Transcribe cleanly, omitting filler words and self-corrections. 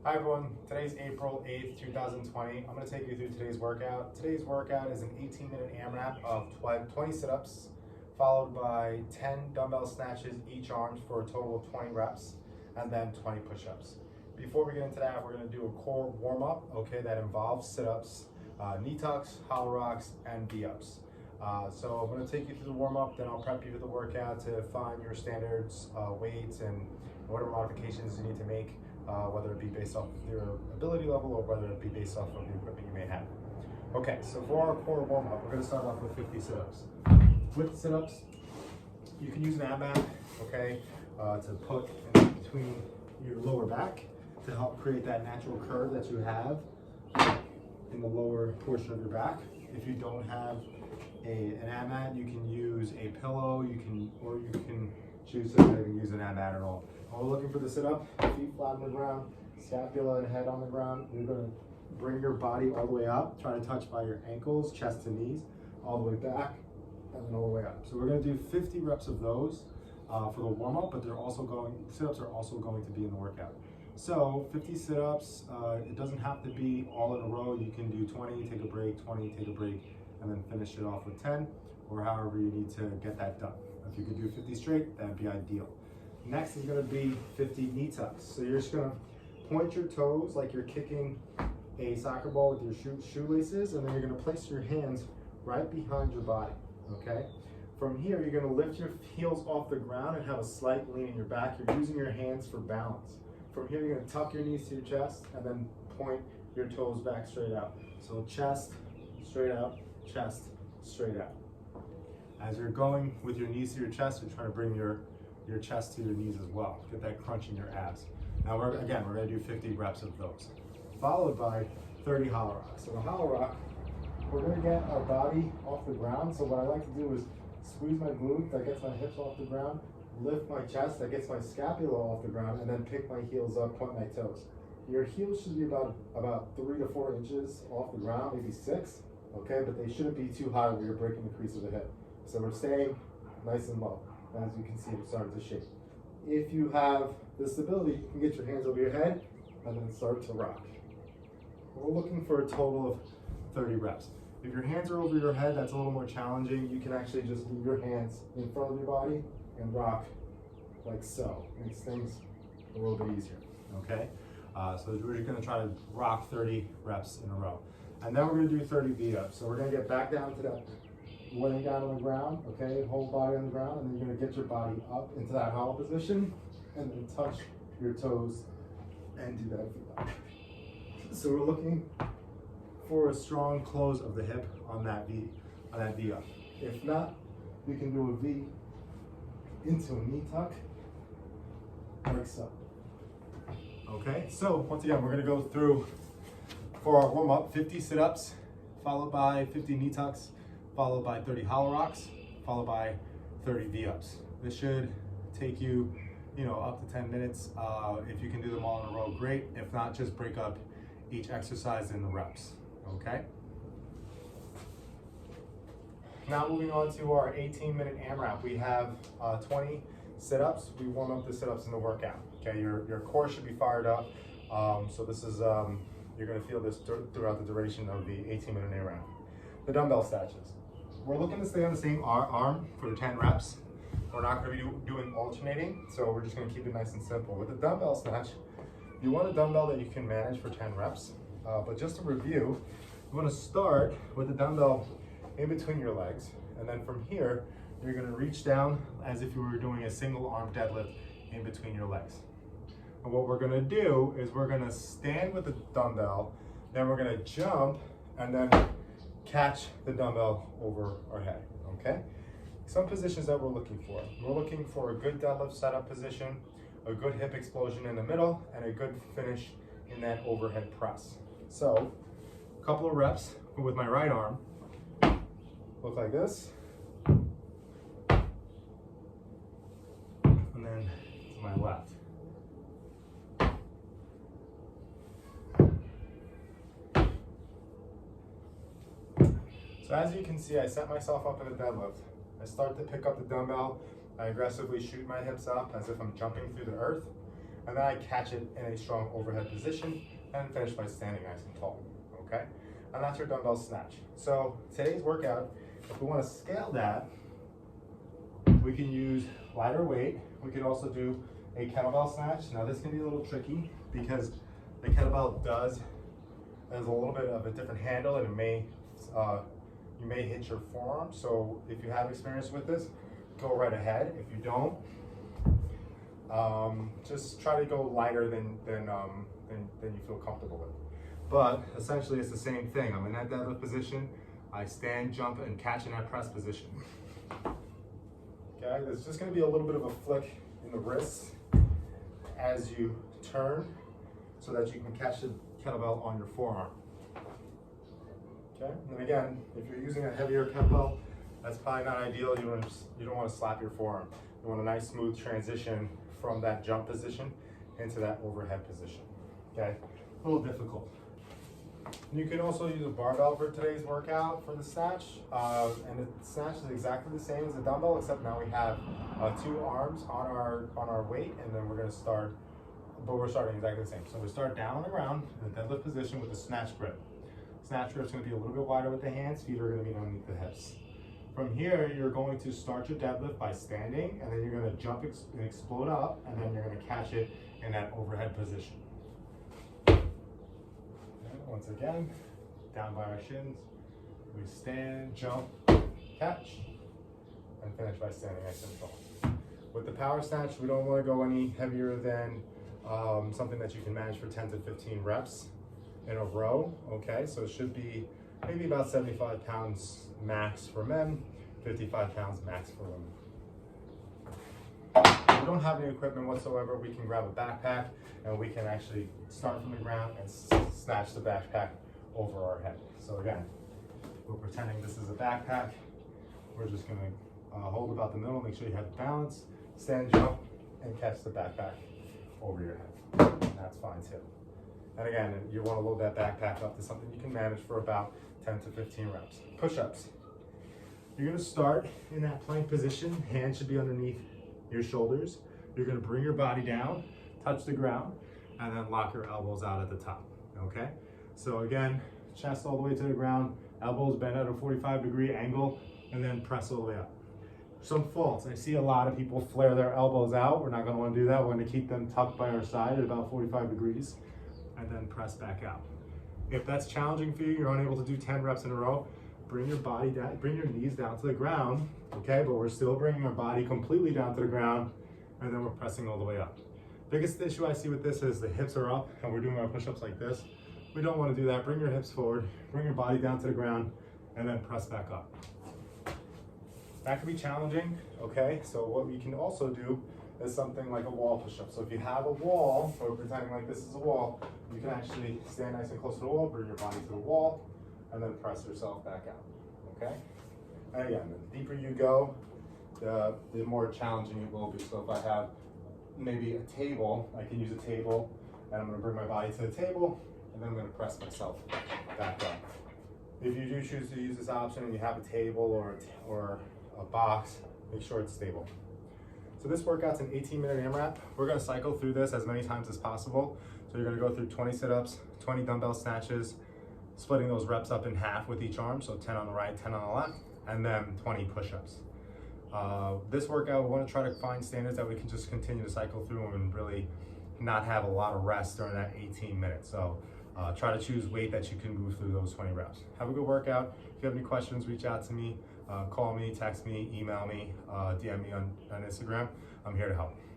Hi everyone, today's April 8th, 2020. I'm going to take you through today's workout. Today's workout is an 18-minute AMRAP of 20 sit-ups, followed by 10 dumbbell snatches each arm for a total of 20 reps, and then 20 push-ups. Before we get into that, we're going to do a core warm-up, okay, that involves sit-ups, knee tucks, hollow rocks, and V-ups. So I'm going to take you through the warm-up, then I'll prep you for the workout to find your standards, weights, and whatever modifications you need to make. Whether it be based off of your ability level or whether it be based off of the equipment you may have. Okay, so for our core warm-up, we're going to start off with 50 sit-ups. With sit-ups, you can use an ab mat, okay, to put in between your lower back to help create that natural curve that you have in the lower portion of your back. If you don't have an ab mat, you can use a pillow, or you can choose to not even use an ab mat at all. When we're looking for the sit-up, feet flat on the ground, scapula and head on the ground. You're going to bring your body all the way up, try to touch by your ankles, chest to knees, all the way back, and then all the way up. So we're going to do 50 reps of those for the warm-up, but sit-ups are also going to be in the workout. So 50 sit-ups, it doesn't have to be all in a row. You can do 20, take a break, 20, take a break, and then finish it off with 10, or however you need to get that done. If you could do 50 straight, that'd be ideal. Next is going to be 50 knee tucks. So you're just going to point your toes like you're kicking a soccer ball with your shoelaces, and then you're going to place your hands right behind your body, okay? From here, you're going to lift your heels off the ground and have a slight lean in your back. You're using your hands for balance. From here, you're going to tuck your knees to your chest and then point your toes back straight out. So chest, straight out, chest, straight out. As you're going with your knees to your chest, you're trying to bring your chest to your knees as well. Get that crunch in your abs. Now we're going to do 50 reps of those, followed by 30 hollow rocks. So the hollow rock, we're going to get our body off the ground. So what I like to do is squeeze my glutes, that gets my hips off the ground, lift my chest, that gets my scapula off the ground, and then pick my heels up, point my toes. Your heels should be about 3 to 4 inches off the ground, maybe 6, okay? But they shouldn't be too high where you're breaking the crease of the hip. So we're staying nice and low. As you can see, it's starting to shake. If you have the stability, you can get your hands over your head and then start to rock. We're looking for a total of 30 reps. If your hands are over your head, that's a little more challenging. You can actually just leave your hands in front of your body and rock like so. Makes things a little bit easier, okay? So we're just gonna try to rock 30 reps in a row. And then we're gonna do 30 V-ups. So we're gonna get back down to that laying down on the ground, okay, whole body on the ground, and then you're gonna get your body up into that hollow position, and then touch your toes and do that V-up. So we're looking for a strong close of the hip on that V-up. If not, we can do a V into a knee tuck, like so. Okay, so once again, we're gonna go through for our warm-up 50 sit-ups, followed by 50 knee tucks, followed by 30 hollow rocks, followed by 30 V-ups. This should take you, up to 10 minutes. If you can do them all in a row, great. If not, just break up each exercise in the reps, okay? Now moving on to our 18-minute AMRAP. We have 20 sit-ups. We warm up the sit-ups in the workout, okay? Your core should be fired up. So this is, you're gonna feel this throughout the duration of the 18-minute AMRAP. The dumbbell snatches. We're looking to stay on the same arm for the 10 reps. We're not going to be doing alternating, so we're just going to keep it nice and simple. With the dumbbell snatch, you want a dumbbell that you can manage for 10 reps. But just to review, you want to start with the dumbbell in between your legs, and then from here, you're going to reach down as if you were doing a single arm deadlift in between your legs. And what we're going to do is we're going to stand with the dumbbell, then we're going to jump, and then catch the dumbbell over our head, okay? Some positions that we're looking for. We're looking for a good deadlift setup position, a good hip explosion in the middle, and a good finish in that overhead press. So, a couple of reps with my right arm. Look like this. And then to my left. So as you can see, I set myself up in a deadlift. I start to pick up the dumbbell. I aggressively shoot my hips up as if I'm jumping through the earth. and then I catch it in a strong overhead position and finish by standing nice and tall, okay? And that's your dumbbell snatch. So today's workout, if we want to scale that, we can use lighter weight. We can also do a kettlebell snatch. Now this can be a little tricky because the kettlebell has a little bit of a different handle, and it may you may hit your forearm. So if you have experience with this, go right ahead. If you don't, just try to go lighter than you feel comfortable with. But essentially it's the same thing. I'm in that deadlift position, I stand, jump, and catch in that press position. Okay, there's just gonna be a little bit of a flick in the wrists as you turn so that you can catch the kettlebell on your forearm. Okay, and again, if you're using a heavier kettlebell, that's probably not ideal. You don't want to slap your forearm. You want a nice smooth transition from that jump position into that overhead position. Okay, a little difficult. You can also use a barbell for today's workout for the snatch, and the snatch is exactly the same as the dumbbell, except now we have 2 arms on our weight, and then we're going to start, but we're starting exactly the same. So we start down on the ground in the deadlift position with the snatch grip. Snatch grip is going to be a little bit wider with the hands, feet are going to be underneath the hips. From here, you're going to start your deadlift by standing, and then you're going to jump and explode up, and then you're going to catch it in that overhead position. Once again, down by our shins, we stand, jump, catch, and finish by standing nice and tall. With the power snatch, we don't want to go any heavier than something that you can manage for 10 to 15 reps in a row, okay? So it should be maybe about 75 pounds max for men, 55 pounds max for women. If we don't have any equipment whatsoever, we can grab a backpack and we can actually start from the ground and snatch the backpack over our head. So again, we're pretending this is a backpack. We're just gonna hold about the middle, make sure you have balance, stand, jump, and catch the backpack over your head. And that's fine too. And again, you wanna load that backpack up to something you can manage for about 10 to 15 reps. Push-ups. You're gonna start in that plank position. Hands should be underneath your shoulders. You're gonna bring your body down, touch the ground, and then lock your elbows out at the top, okay? So again, chest all the way to the ground, elbows bent at a 45-degree angle, and then press all the way up. Some faults, I see a lot of people flare their elbows out. We're not gonna wanna do that. We're gonna keep them tucked by our side at about 45 degrees, and then press back out. If that's challenging for you, you're unable to do 10 reps in a row, bring your body down, bring your knees down to the ground, okay? But we're still bringing our body completely down to the ground, and then we're pressing all the way up. Biggest issue I see with this is the hips are up, and we're doing our push-ups like this. We don't want to do that. Bring your hips forward, bring your body down to the ground, and then press back up. That can be challenging, okay? So what we can also do is something like a wall push-up. So if you have a wall, or pretending like this is a wall, you can actually stand nice and close to the wall, bring your body to the wall, and then press yourself back out, okay? And again, the deeper you go, the more challenging it will be. So if I have maybe a table, I can use a table, and I'm gonna bring my body to the table, and then I'm gonna press myself back up. If you do choose to use this option and you have a table or a box, make sure it's stable. So this workout's an 18-minute AMRAP. We're gonna cycle through this as many times as possible. So you're gonna go through 20 sit-ups, 20 dumbbell snatches, splitting those reps up in half with each arm, so 10 on the right, 10 on the left, and then 20 push-ups. This workout, we want to try to find standards that we can just continue to cycle through and really not have a lot of rest during that 18 minutes. So try to choose weight that you can move through those 20 reps. Have a good workout. If you have any questions, reach out to me, call me, text me, email me, DM me on Instagram. I'm here to help.